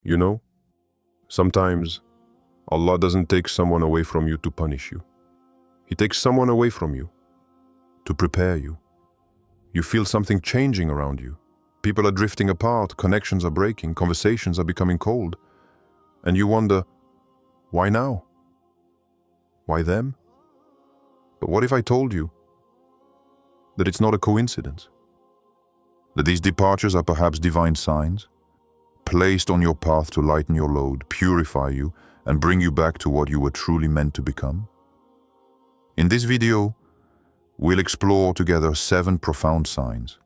You know, sometimes Allah doesn't take someone away from you to punish you. He takes someone away from you to prepare you. You feel something changing around you. People are drifting apart, connections are breaking, conversations are becoming cold. And you wonder, why now? Why them? But what if I told you that it's not a coincidence? That these departures are perhaps divine signs, placed on your path to lighten your load, purify you, and bring you back to what you were truly meant to become? In this video, we'll explore together 7 profound signs.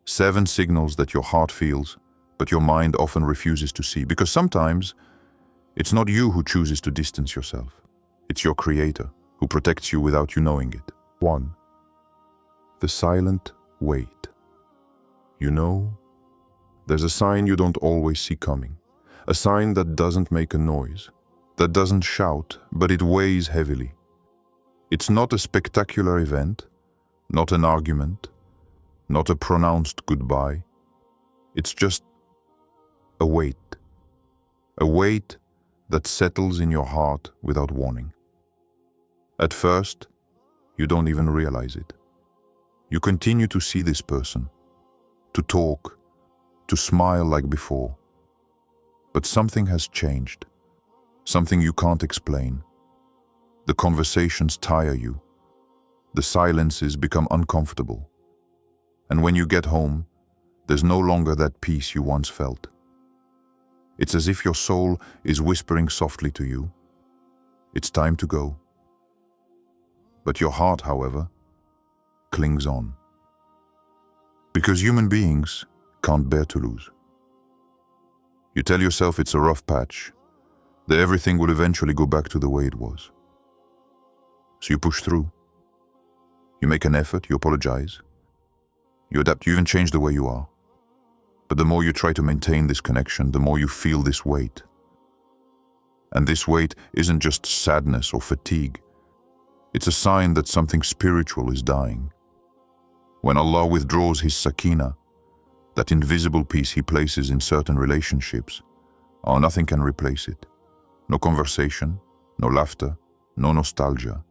7 signals that your heart feels, but your mind often refuses to see. Because sometimes, it's not you who chooses to distance yourself. It's your Creator who protects you without you knowing it. 1. The silent wait. You know, there's a sign you don't always see coming. A sign that doesn't make a noise, that doesn't shout, but it weighs heavily. It's not a spectacular event, not an argument, not a pronounced goodbye. It's just a wait that settles in your heart without warning. At first, you don't even realize it. You continue to see this person, to talk, to smile like before. But something has changed, something you can't explain. The conversations tire you. The silences become uncomfortable. And when you get home, there's no longer that peace you once felt. It's as if your soul is whispering softly to you, it's time to go. But your heart, however, clings on. Because human beings can't bear to lose. You tell yourself it's a rough patch, that everything will eventually go back to the way it was. So you push through. You make an effort, you apologize. You adapt, you even change the way you are. But the more you try to maintain this connection, the more you feel this weight. And this weight isn't just sadness or fatigue. It's a sign that something spiritual is dying. When Allah withdraws His sakina, that invisible peace He places in certain relationships, nothing can replace it. No conversation, no laughter, no nostalgia.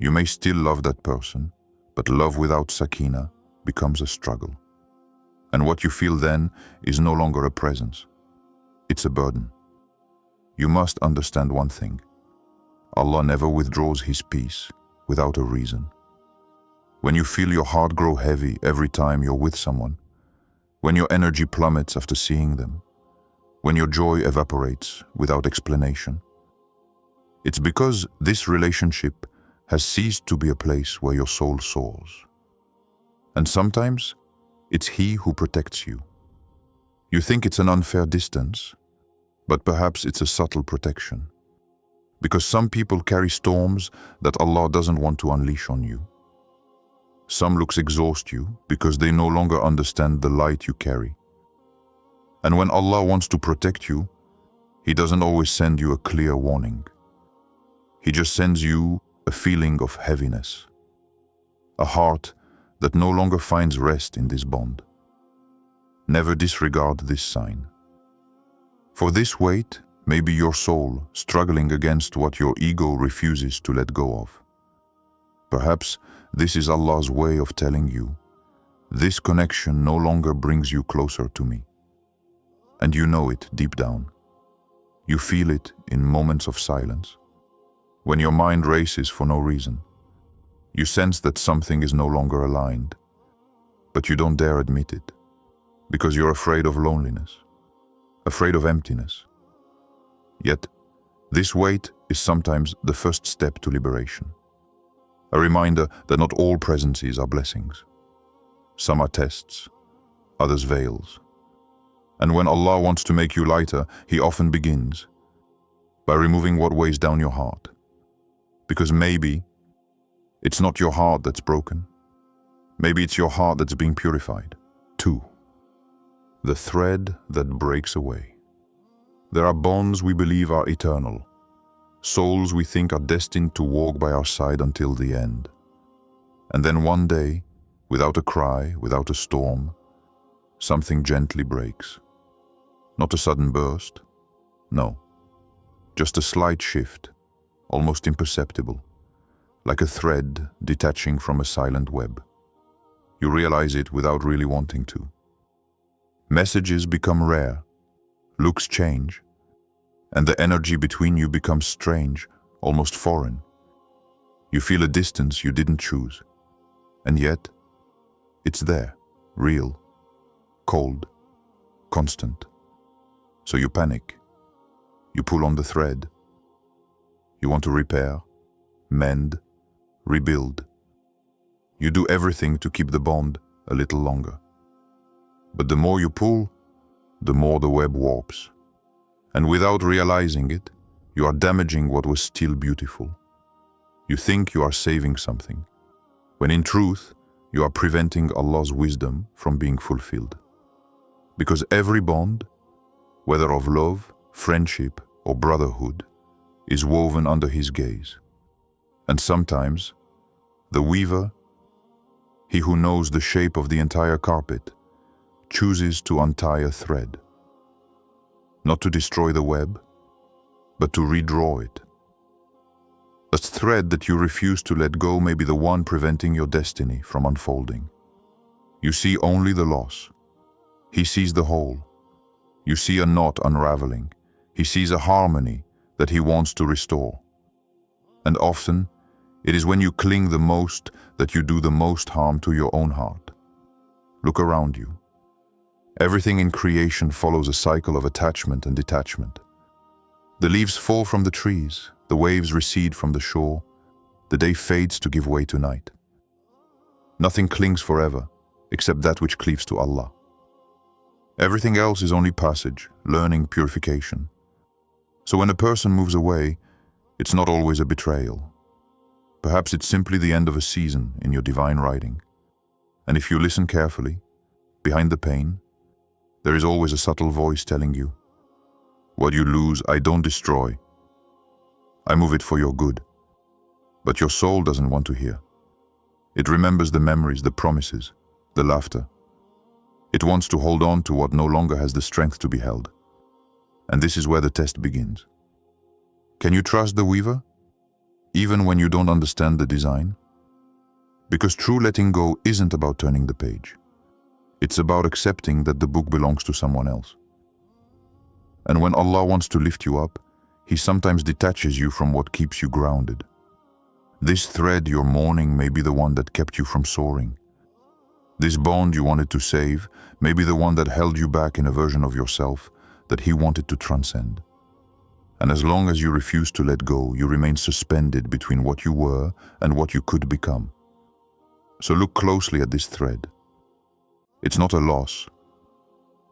You may still love that person, but love without sakina becomes a struggle. And what you feel then is no longer a presence. It's a burden. You must understand one thing. Allah never withdraws His peace without a reason. When you feel your heart grow heavy every time you're with someone, when your energy plummets after seeing them, when your joy evaporates without explanation, it's because this relationship has ceased to be a place where your soul soars. And sometimes, it's He who protects you. You think it's an unfair distance, but perhaps it's a subtle protection. Because some people carry storms that Allah doesn't want to unleash on you. Some looks exhaust you because they no longer understand the light you carry. And when Allah wants to protect you, He doesn't always send you a clear warning. He just sends you a feeling of heaviness, a heart that no longer finds rest in this bond. Never disregard this sign. For this weight may be your soul struggling against what your ego refuses to let go of. Perhaps this is Allah's way of telling you, this connection no longer brings you closer to me. And you know it deep down. You feel it in moments of silence. When your mind races for no reason, you sense that something is no longer aligned, but you don't dare admit it, because you're afraid of loneliness, afraid of emptiness. Yet, this weight is sometimes the first step to liberation. A reminder that not all presences are blessings. Some are tests, others veils. And when Allah wants to make you lighter, He often begins by removing what weighs down your heart. Because maybe it's not your heart that's broken. Maybe it's your heart that's being purified. 2. The thread that breaks away. There are bonds we believe are eternal, souls we think are destined to walk by our side until the end. And then one day, without a cry, without a storm, something gently breaks. Not a sudden burst. No. Just a slight shift, almost imperceptible, like a thread detaching from a silent web. You realize it without really wanting to. Messages become rare, looks change, and the energy between you becomes strange, almost foreign. You feel a distance you didn't choose, and yet, it's there, real, cold, constant. So you panic. You pull on the thread. You want to repair, mend, rebuild. You do everything to keep the bond a little longer. But the more you pull, the more the web warps. And without realizing it, you are damaging what was still beautiful. You think you are saving something, when in truth, you are preventing Allah's wisdom from being fulfilled. Because every bond, whether of love, friendship, or brotherhood, is woven under His gaze. And sometimes, the weaver, he who knows the shape of the entire carpet, chooses to untie a thread. Not to destroy the web, but to redraw it. A thread that you refuse to let go may be the one preventing your destiny from unfolding. You see only the loss. He sees the whole. You see a knot unraveling. He sees a harmony that He wants to restore. And often, it is when you cling the most that you do the most harm to your own heart. Look around you. Everything in creation follows a cycle of attachment and detachment. The leaves fall from the trees, the waves recede from the shore, the day fades to give way to night. Nothing clings forever, except that which cleaves to Allah. Everything else is only passage, learning, purification. So when a person moves away, it's not always a betrayal. Perhaps it's simply the end of a season in your divine writing. And if you listen carefully, behind the pain, there is always a subtle voice telling you, what you lose, I don't destroy. I move it for your good. But your soul doesn't want to hear. It remembers the memories, the promises, the laughter. It wants to hold on to what no longer has the strength to be held. And this is where the test begins. Can you trust the weaver, even when you don't understand the design? Because true letting go isn't about turning the page. It's about accepting that the book belongs to someone else. And when Allah wants to lift you up, He sometimes detaches you from what keeps you grounded. This thread you're mourning may be the one that kept you from soaring. This bond you wanted to save may be the one that held you back in a version of yourself that He wanted to transcend. And as long as you refuse to let go, you remain suspended between what you were and what you could become. So look closely at this thread. It's not a loss,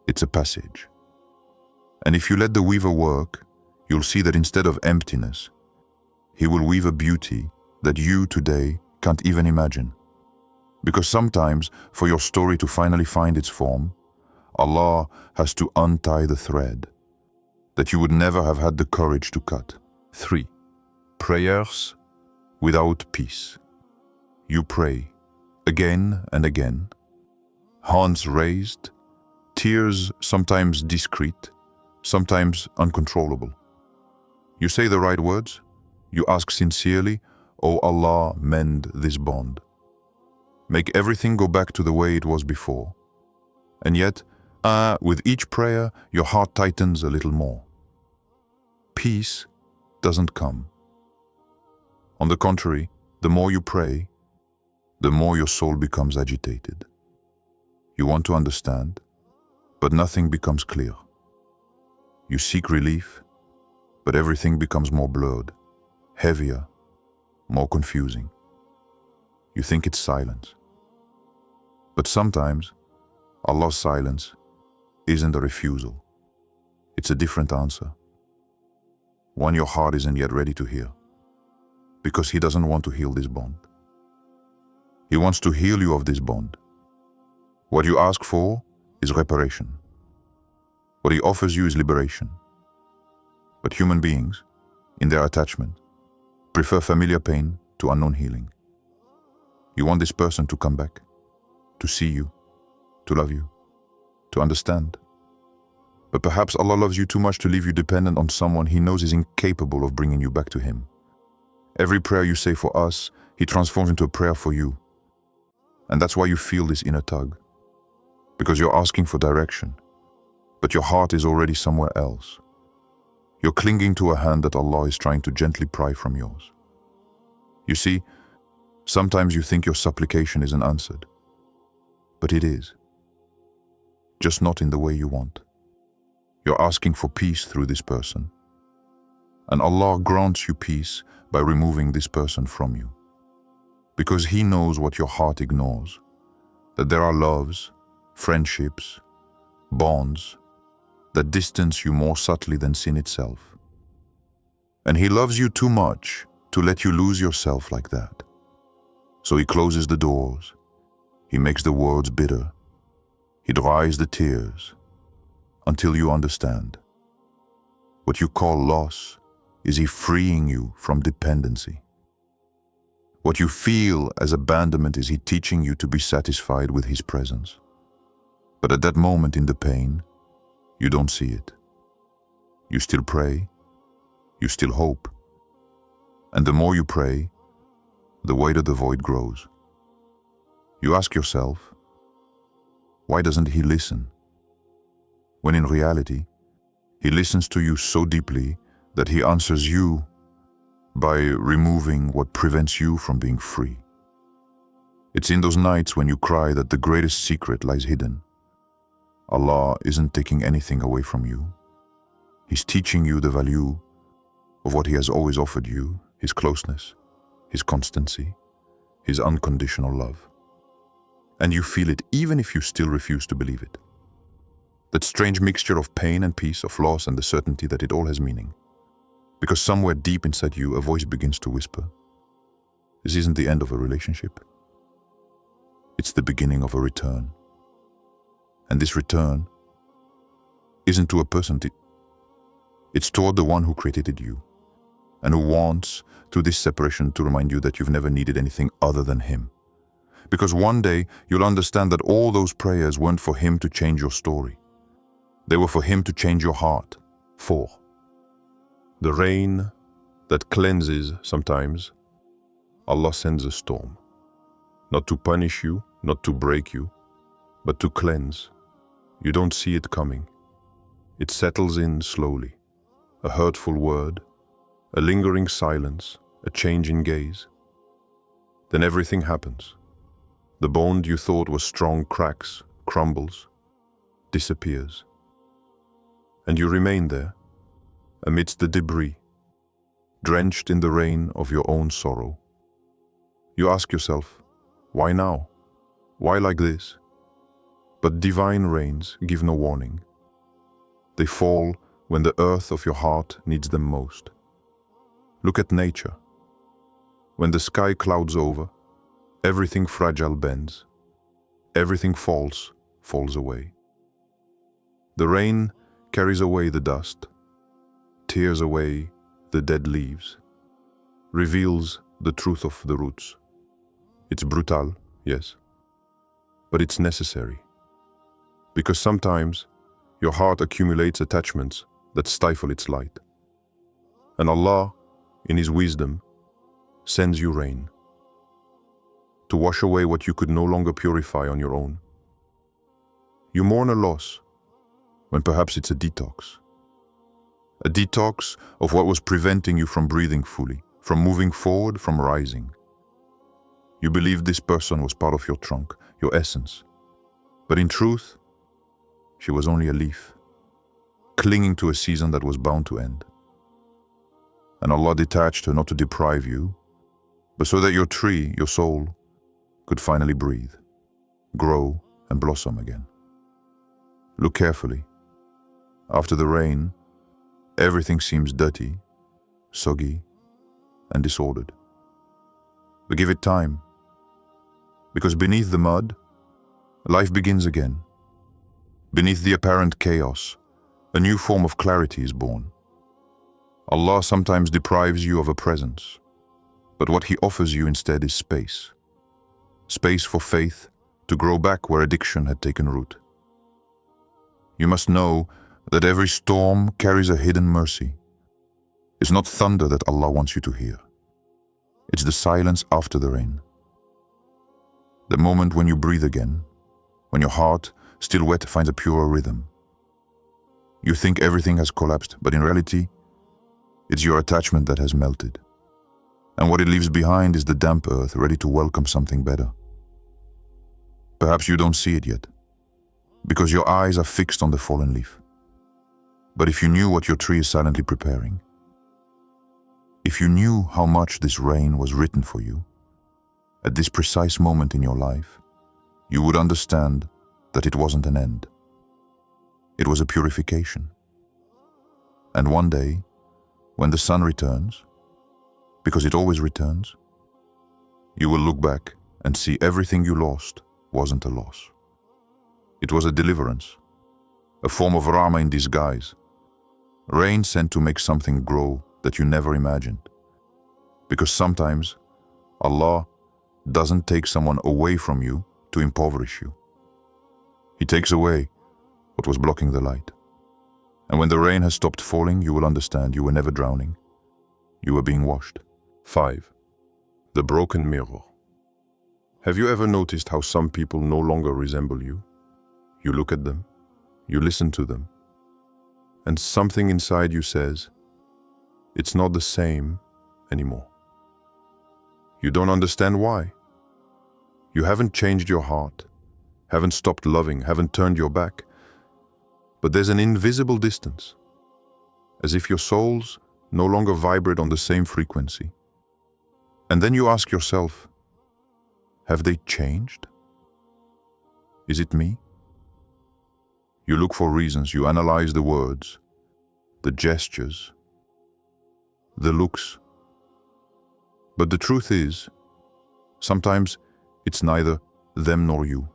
it's a passage. And if you let the weaver work, you'll see that instead of emptiness, He will weave a beauty that you today can't even imagine. Because sometimes, for your story to finally find its form, Allah has to untie the thread that you would never have had the courage to cut. 3. Prayers without peace. You pray again and again, hands raised, tears sometimes discreet, sometimes uncontrollable. You say the right words, you ask sincerely, "O Allah, mend this bond. Make everything go back to the way it was before." And yet, with each prayer, your heart tightens a little more. Peace doesn't come. On the contrary, the more you pray, the more your soul becomes agitated. You want to understand, but nothing becomes clear. You seek relief, but everything becomes more blurred, heavier, more confusing. You think it's silence. But sometimes, Allah's silence isn't a refusal. It's a different answer. One your heart isn't yet ready to hear, because He doesn't want to heal this bond. He wants to heal you of this bond. What you ask for is reparation. What He offers you is liberation. But human beings, in their attachment, prefer familiar pain to unknown healing. You want this person to come back, to see you, to love you, to understand. But perhaps Allah loves you too much to leave you dependent on someone He knows is incapable of bringing you back to Him. Every prayer you say for us, He transforms into a prayer for you. And that's why you feel this inner tug. Because you're asking for direction, but your heart is already somewhere else. You're clinging to a hand that Allah is trying to gently pry from yours. You see, sometimes you think your supplication isn't answered, but it is. Just not in the way you want. You're asking for peace through this person, and Allah grants you peace by removing this person from you. Because He knows what your heart ignores, that there are loves, friendships, bonds that distance you more subtly than sin itself. And He loves you too much to let you lose yourself like that. So He closes the doors, He makes the words bitter, He dries the tears, until you understand. What you call loss is He freeing you from dependency. What you feel as abandonment is He teaching you to be satisfied with His presence. But at that moment in the pain, you don't see it. You still pray, you still hope. And the more you pray, the wider the void grows. You ask yourself, why doesn't He listen? When in reality, He listens to you so deeply that He answers you by removing what prevents you from being free. It's in those nights when you cry that the greatest secret lies hidden. Allah isn't taking anything away from you. He's teaching you the value of what He has always offered you, His closeness, His constancy, His unconditional love. And you feel it even if you still refuse to believe it. That strange mixture of pain and peace, of loss and the certainty that it all has meaning. Because somewhere deep inside you, a voice begins to whisper, this isn't the end of a relationship. It's the beginning of a return. And this return isn't to a person, it's toward the one who created you, and who wants, through this separation, to remind you that you've never needed anything other than Him. Because one day you'll understand that all those prayers weren't for Him to change your story. They were for Him to change your heart. 4. The rain that cleanses sometimes, Allah sends a storm. Not to punish you, not to break you, but to cleanse. You don't see it coming. It settles in slowly. A hurtful word, a lingering silence, a change in gaze. Then everything happens. The bond you thought was strong cracks, crumbles, disappears. And you remain there, amidst the debris, drenched in the rain of your own sorrow. You ask yourself, why now? Why like this? But divine rains give no warning. They fall when the earth of your heart needs them most. Look at nature. When the sky clouds over, everything fragile bends. Everything falls away. The rain carries away the dust, tears away the dead leaves, reveals the truth of the roots. It's brutal, yes, but it's necessary. Because sometimes your heart accumulates attachments that stifle its light. And Allah, in His wisdom, sends you rain to wash away what you could no longer purify on your own. You mourn a loss when perhaps it's a detox. A detox of what was preventing you from breathing fully, from moving forward, from rising. You believed this person was part of your trunk, your essence. But in truth, she was only a leaf, clinging to a season that was bound to end. And Allah detached her not to deprive you, but so that your tree, your soul, could finally breathe, grow, and blossom again. Look carefully. After the rain, everything seems dirty, soggy, and disordered. But give it time, because beneath the mud, life begins again. Beneath the apparent chaos, a new form of clarity is born. Allah sometimes deprives you of a presence, but what He offers you instead is space. Space for faith to grow back where addiction had taken root. You must know that every storm carries a hidden mercy. It's not thunder that Allah wants you to hear. It's the silence after the rain. The moment when you breathe again, when your heart, still wet, finds a purer rhythm. You think everything has collapsed, but in reality, it's your attachment that has melted. And what it leaves behind is the damp earth ready to welcome something better. Perhaps you don't see it yet, because your eyes are fixed on the fallen leaf. But if you knew what your tree is silently preparing, if you knew how much this rain was written for you, at this precise moment in your life, you would understand that it wasn't an end. It was a purification. And one day, when the sun returns, because it always returns, you will look back and see everything you lost wasn't a loss. It was a deliverance, a form of Rama in disguise, rain sent to make something grow that you never imagined. Because sometimes Allah doesn't take someone away from you to impoverish you. He takes away what was blocking the light. And when the rain has stopped falling, you will understand you were never drowning. You were being washed. 5. The broken mirror. Have you ever noticed how some people no longer resemble you? You look at them, you listen to them, and something inside you says, it's not the same anymore. You don't understand why. You haven't changed your heart, haven't stopped loving, haven't turned your back, but there's an invisible distance, as if your souls no longer vibrate on the same frequency. And then you ask yourself, have they changed? Is it me? You look for reasons, you analyze the words, the gestures, the looks. But the truth is, sometimes it's neither them nor you.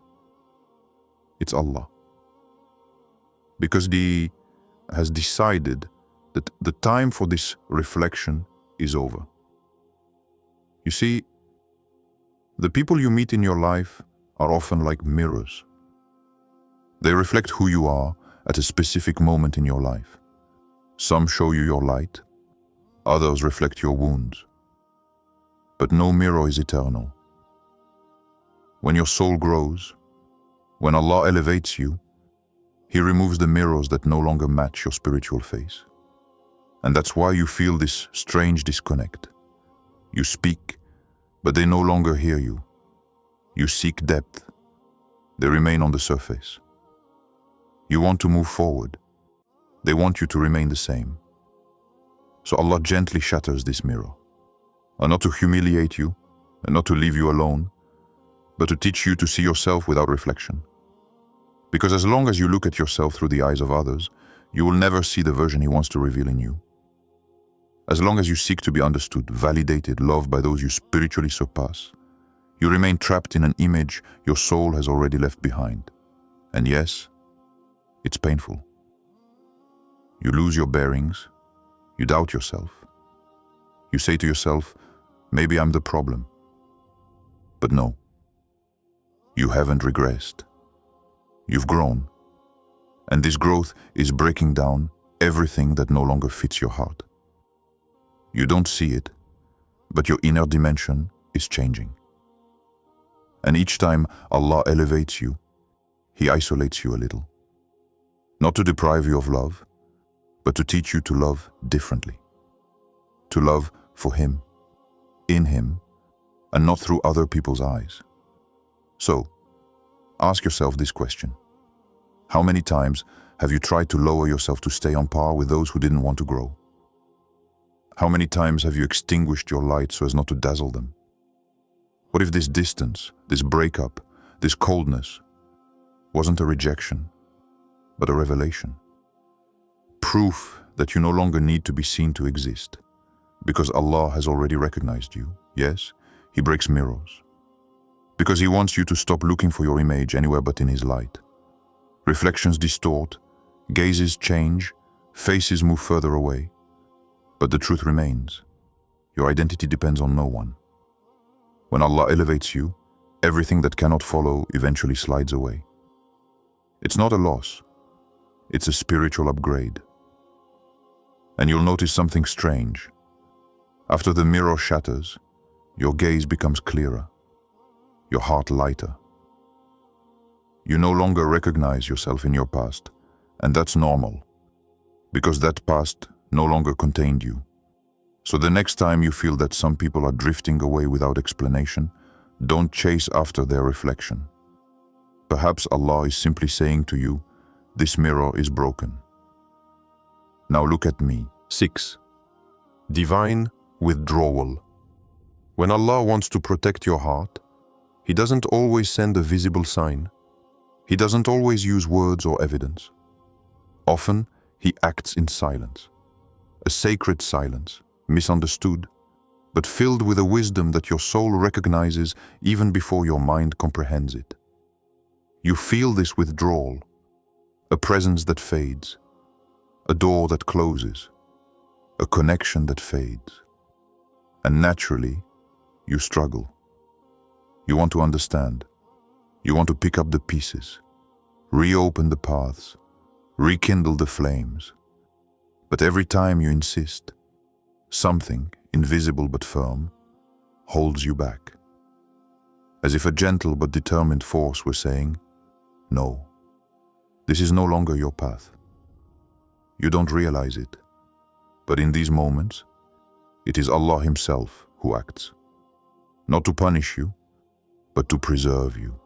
It's Allah. Because He has decided that the time for this reflection is over. You see, the people you meet in your life are often like mirrors. They reflect who you are at a specific moment in your life. Some show you your light, others reflect your wounds. But no mirror is eternal. When your soul grows, when Allah elevates you, He removes the mirrors that no longer match your spiritual face. And that's why you feel this strange disconnect. You speak, but they no longer hear you. You seek depth. They remain on the surface. You want to move forward. They want you to remain the same. So Allah gently shatters this mirror, and not to humiliate you, and not to leave you alone, but to teach you to see yourself without reflection. Because as long as you look at yourself through the eyes of others, you will never see the version He wants to reveal in you. As long as you seek to be understood, validated, loved by those you spiritually surpass, you remain trapped in an image your soul has already left behind. And yes, it's painful. You lose your bearings, you doubt yourself. You say to yourself, maybe I'm the problem. But no, you haven't regressed. You've grown. And this growth is breaking down everything that no longer fits your heart. You don't see it, but your inner dimension is changing. And each time Allah elevates you, He isolates you a little. Not to deprive you of love, but to teach you to love differently. To love for Him, in Him, and not through other people's eyes. So, ask yourself this question. How many times have you tried to lower yourself to stay on par with those who didn't want to grow? How many times have you extinguished your light so as not to dazzle them? What if this distance, this breakup, this coldness wasn't a rejection, but a revelation? Proof that you no longer need to be seen to exist, because Allah has already recognized you. Yes, He breaks mirrors. Because He wants you to stop looking for your image anywhere but in His light. Reflections distort, gazes change, faces move further away. But the truth remains. Your identity depends on no one. When Allah elevates you, everything that cannot follow eventually slides away. It's not a loss. It's a spiritual upgrade. And you'll notice something strange. After the mirror shatters, your gaze becomes clearer, your heart lighter. You no longer recognize yourself in your past, and that's normal, because that past no longer contained you. So the next time you feel that some people are drifting away without explanation, don't chase after their reflection. Perhaps Allah is simply saying to you, this mirror is broken. Now look at me. 6. Divine withdrawal. When Allah wants to protect your heart, He doesn't always send a visible sign. He doesn't always use words or evidence. Often, He acts in silence. A sacred silence, misunderstood, but filled with a wisdom that your soul recognizes even before your mind comprehends it. You feel this withdrawal, a presence that fades, a door that closes, a connection that fades. And naturally, you struggle. You want to understand. You want to pick up the pieces, reopen the paths, rekindle the flames. But every time you insist, something, invisible but firm, holds you back. As if a gentle but determined force were saying, no, this is no longer your path. You don't realize it, but in these moments, it is Allah Himself who acts, not to punish you, but to preserve you.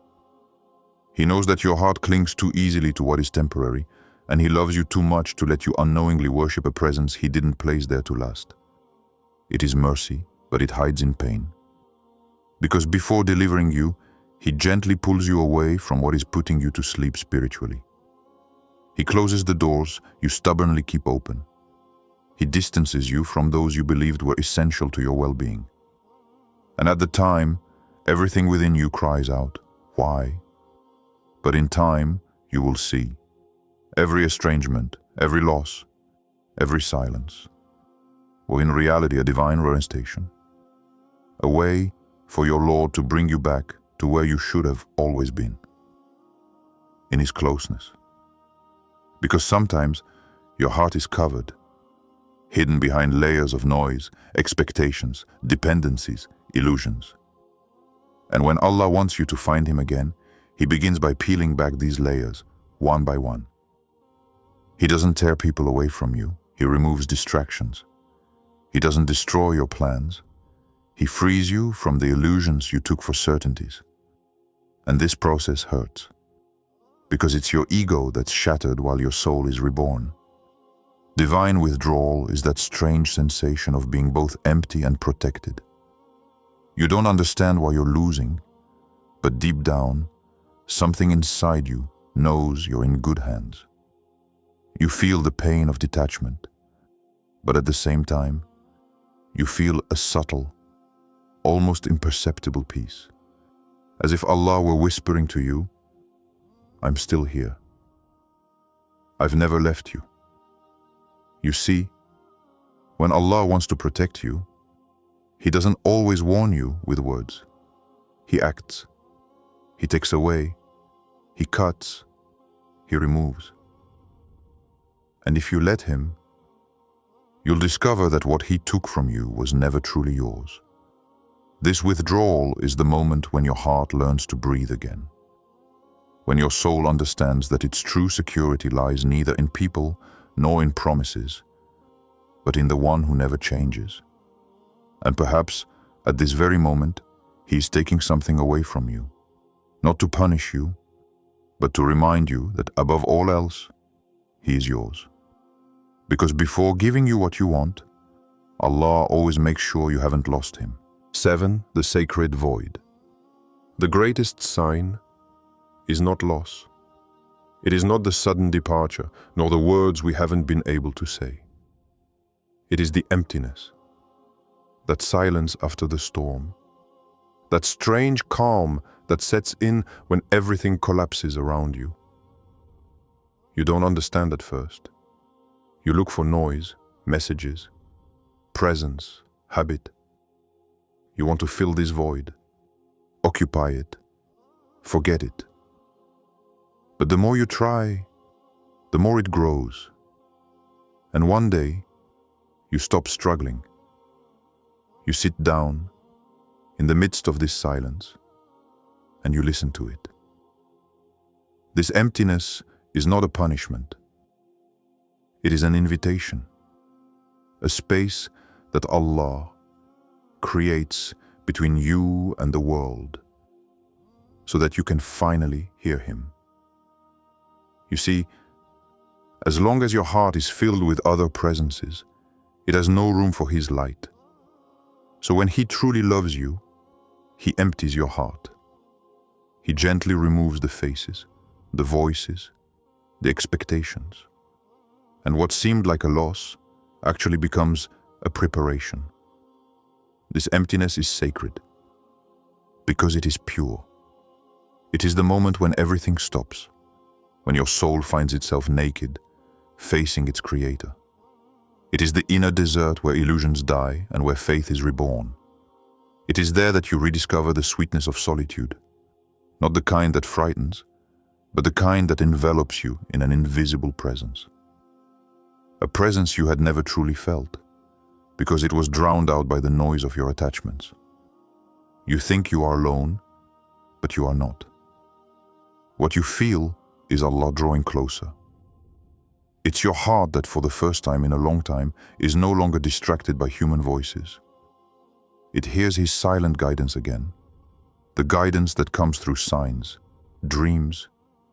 He knows that your heart clings too easily to what is temporary, and He loves you too much to let you unknowingly worship a presence He didn't place there to last. It is mercy, but it hides in pain. Because before delivering you, He gently pulls you away from what is putting you to sleep spiritually. He closes the doors you stubbornly keep open. He distances you from those you believed were essential to your well-being. And at the time, everything within you cries out, why? But in time, you will see. Every estrangement, every loss, every silence, were in reality a divine restoration. A way for your Lord to bring you back to where you should have always been. In His closeness. Because sometimes your heart is covered, hidden behind layers of noise, expectations, dependencies, illusions. And when Allah wants you to find Him again, He begins by peeling back these layers, one by one. He doesn't tear people away from you. He removes distractions. He doesn't destroy your plans. He frees you from the illusions you took for certainties. And this process hurts, because it's your ego that's shattered while your soul is reborn. Divine withdrawal is that strange sensation of being both empty and protected. You don't understand why you're losing, but deep down, something inside you knows you're in good hands. You feel the pain of detachment, but at the same time, you feel a subtle, almost imperceptible peace, as if Allah were whispering to you, I'm still here. I've never left you. You see, when Allah wants to protect you, He doesn't always warn you with words. He acts. He takes away. He cuts. He removes. And if you let Him, you'll discover that what He took from you was never truly yours. This withdrawal is the moment when your heart learns to breathe again. When your soul understands that its true security lies neither in people nor in promises, but in the one who never changes. And perhaps, at this very moment, He is taking something away from you, not to punish you, but to remind you that above all else, He is yours. Because before giving you what you want, Allah always makes sure you haven't lost Him. 7. The sacred void. The greatest sign is not loss. It is not the sudden departure, nor the words we haven't been able to say. It is the emptiness, that silence after the storm, that strange calm that sets in when everything collapses around you. You don't understand at first. You look for noise, messages, presence, habit. You want to fill this void, occupy it, forget it. But the more you try, the more it grows. And one day, you stop struggling. You sit down in the midst of this silence and you listen to it. This emptiness is not a punishment. It is an invitation, a space that Allah creates between you and the world so that you can finally hear Him. You see, as long as your heart is filled with other presences, it has no room for His light. So when He truly loves you, He empties your heart. He gently removes the faces, the voices, the expectations. And what seemed like a loss actually becomes a preparation. This emptiness is sacred because it is pure. It is the moment when everything stops, when your soul finds itself naked, facing its Creator. It is the inner desert where illusions die and where faith is reborn. It is there that you rediscover the sweetness of solitude, not the kind that frightens, but the kind that envelops you in an invisible presence. A presence you had never truly felt, because it was drowned out by the noise of your attachments. You think you are alone, but you are not. What you feel is Allah drawing closer. It's your heart that for the first time in a long time is no longer distracted by human voices. It hears His silent guidance again, the guidance that comes through signs, dreams,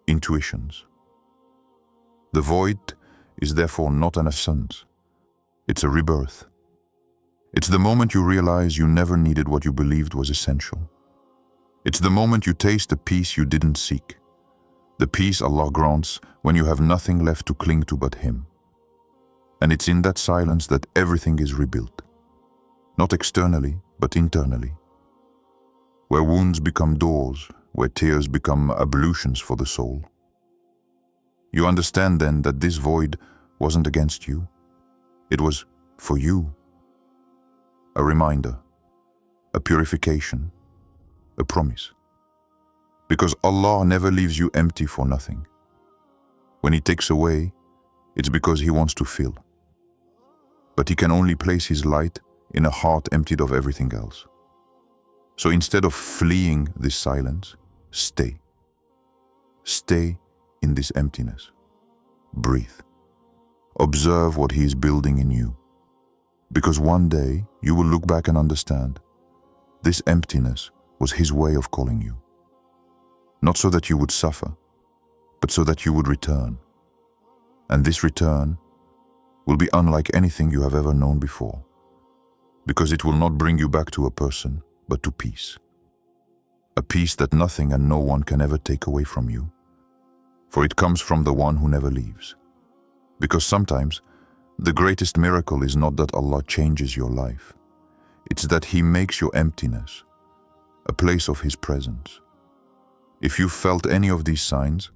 intuitions. The void is therefore not an ascent, it's a rebirth. It's the moment you realize you never needed what you believed was essential. It's the moment you taste the peace you didn't seek, the peace Allah grants when you have nothing left to cling to but Him. And it's in that silence that everything is rebuilt, not externally, but internally. Where wounds become doors, where tears become ablutions for the soul. You understand then that this void wasn't against you. It was for you. A reminder, a purification, a promise. Because Allah never leaves you empty for nothing. When He takes away, it's because He wants to fill. But He can only place His light in a heart emptied of everything else. So instead of fleeing this silence, stay. Stay in this emptiness. Breathe. Observe what He is building in you. Because one day you will look back and understand this emptiness was His way of calling you. Not so that you would suffer, but so that you would return. And this return will be unlike anything you have ever known before, because it will not bring you back to a person, but to peace. A peace that nothing and no one can ever take away from you, for it comes from the one who never leaves. Because sometimes the greatest miracle is not that Allah changes your life, it's that He makes your emptiness a place of His presence. If you felt any of these signs,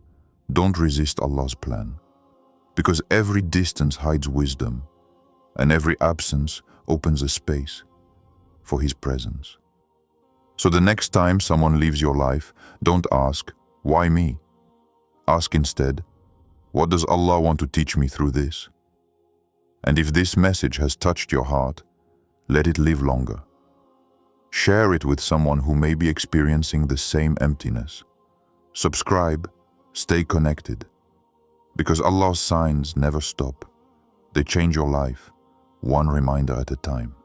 don't resist Allah's plan, because every distance hides wisdom, and every absence opens a space for His presence. So the next time someone leaves your life, don't ask, why me? Ask instead, what does Allah want to teach me through this? And if this message has touched your heart, let it live longer. Share it with someone who may be experiencing the same emptiness. Subscribe, stay connected, because Allah's signs never stop. They change your life, one reminder at a time.